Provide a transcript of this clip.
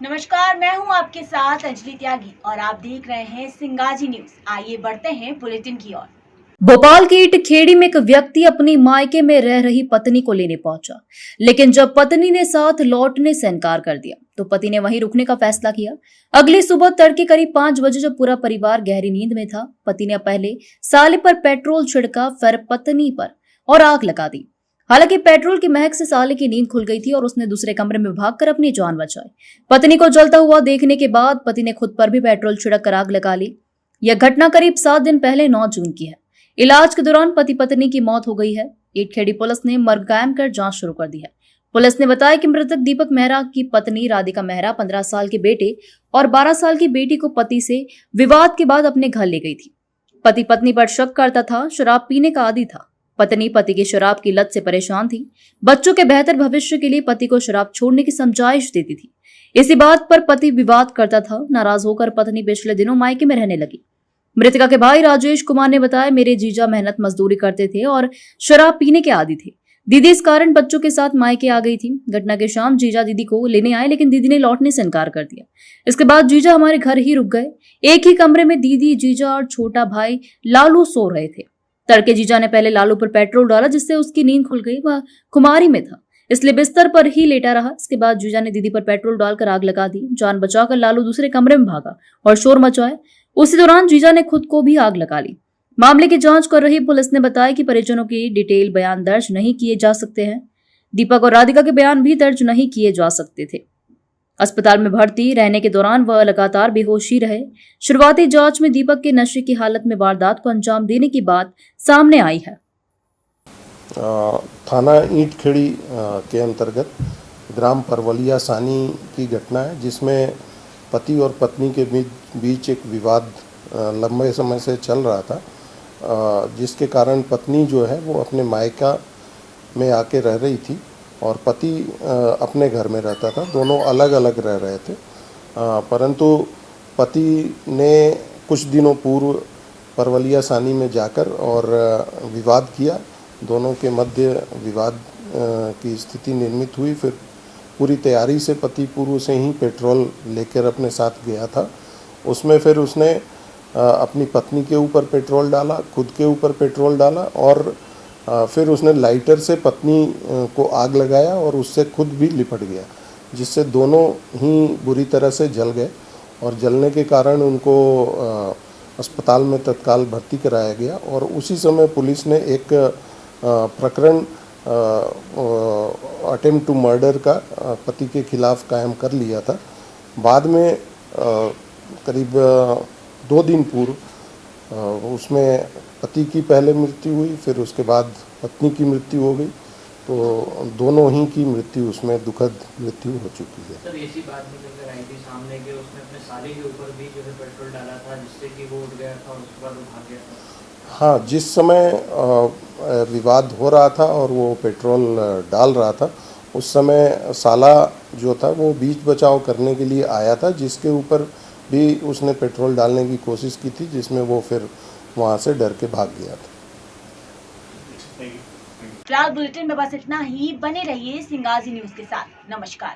नमस्कार, मैं हूं आपके साथ अंजलि त्यागी और आप देख रहे हैं सिंगाजी न्यूज। आइए बढ़ते हैं बुलेटिन की ओर। भोपाल की इटखेड़ी में एक व्यक्ति अपनी मायके में रह रही पत्नी को लेने पहुंचा, लेकिन जब पत्नी ने साथ लौटने से इनकार कर दिया तो पति ने वहीं रुकने का फैसला किया। अगली सुबह तड़के करीब 5 बजे जब पूरा परिवार गहरी नींद में था, पति ने पहले साले पर पेट्रोल छिड़का, फिर पत्नी पर और आग लगा दी। हालांकि पेट्रोल की महक से साले की नींद खुल गई थी और उसने दूसरे कमरे में भागकर अपनी जान बचाई। पत्नी को जलता हुआ देखने के बाद पति ने खुद पर भी पेट्रोल छिड़क कर आग लगा ली। यह घटना करीब 7 दिन पहले 9 जून की है। इलाज के दौरान पति पत्नी की मौत हो गई है। इटखेड़ी पुलिस ने मर्ग कायम कर जांच शुरू कर दी है। पुलिस ने बताया कि मृतक दीपक मेहरा की पत्नी राधिका मेहरा 15 साल के बेटे और 12 साल की बेटी को पति से विवाद के बाद अपने घर ले गई थी। पति पत्नी पर शक करता था, शराब पीने का आदी था। पत्नी पति की शराब की लत से परेशान थी। बच्चों के बेहतर भविष्य के लिए पति को शराब छोड़ने की समझाइश देती थी। इसी बात पर पति विवाद करता था। नाराज होकर पत्नी पिछले दिनों मायके में रहने लगी। मृतका के भाई राजेश कुमार ने बताया, मेरे जीजा मेहनत मजदूरी करते थे और शराब पीने के आदी थे। दीदी इस कारण बच्चों के साथ मायके आ गई थी। घटना के शाम जीजा दीदी को लेने आए, लेकिन दीदी ने लौटने से इनकार कर दिया। इसके बाद जीजा हमारे घर ही रुक गए। एक ही कमरे में दीदी, जीजा और छोटा भाई लालू सो रहे थे। तड़के जीजा ने पहले लालू पर पेट्रोल डाला, जिससे उसकी नींद खुल गई। वह खुमारी में था, इसलिए बिस्तर पर ही लेटा रहा। इसके बाद जीजा ने दीदी पर पेट्रोल डालकर आग लगा दी। जान बचाकर लालू दूसरे कमरे में भागा और शोर मचाया। उसी दौरान जीजा ने खुद को भी आग लगा ली। मामले की जांच कर रही पुलिस ने बताया कि परिजनों की डिटेल बयान दर्ज नहीं किए जा सकते हैं। दीपक और राधिका के बयान भी दर्ज नहीं किए जा सकते थे। अस्पताल में भर्ती रहने के दौरान वह लगातार बेहोशी रहे। शुरुआती जांच में दीपक के नशे की हालत में वारदात को अंजाम देने की बात सामने आई है। थाना ईंटखेड़ी के अंतर्गत ग्राम परवलिया सानी की घटना है, जिसमें पति और पत्नी के बीच एक विवाद लंबे समय से चल रहा था, जिसके कारण पत्नी जो है वो अपने मायका में आके रह रही थी और पति अपने घर में रहता था। दोनों अलग अलग रह रहे थे, परंतु पति ने कुछ दिनों पूर्व परवलिया सानी में जाकर और विवाद किया। दोनों के मध्य विवाद की स्थिति निर्मित हुई। फिर पूरी तैयारी से पति पूर्व से ही पेट्रोल लेकर अपने साथ गया था। उसमें फिर उसने अपनी पत्नी के ऊपर पेट्रोल डाला, खुद के ऊपर पेट्रोल डाला और फिर उसने लाइटर से पत्नी को आग लगाया और उससे खुद भी लिपट गया, जिससे दोनों ही बुरी तरह से जल गए और जलने के कारण उनको अस्पताल में तत्काल भर्ती कराया गया। और उसी समय पुलिस ने एक प्रकरण अटेम्प्ट टू मर्डर का पति के खिलाफ कायम कर लिया था। बाद में करीब 2 दिन पूर्व उसमें पति की पहले मृत्यु हुई, फिर उसके बाद पत्नी की मृत्यु हो गई। तो दोनों ही की मृत्यु उसमें दुखद मृत्यु हो चुकी है। सर, ऐसी बात निकल कर आई थी सामने कि उसने अपने साले के ऊपर भी जो है पेट्रोल डाला था, जिससे कि वो उठ गया था और उसके बाद वो भाग गया था। हाँ, जिस समय विवाद हो रहा था और वो पेट्रोल डाल रहा था, उस समय साला जो था वो बीच बचाव करने के लिए आया था, जिसके ऊपर भी उसने पेट्रोल डालने की कोशिश की थी, जिसमें वो फिर वहाँ से डर के भाग गया था। फिलहाल बुलेटिन में बस इतना ही। बने रहिए सिंगाजी न्यूज के साथ। नमस्कार।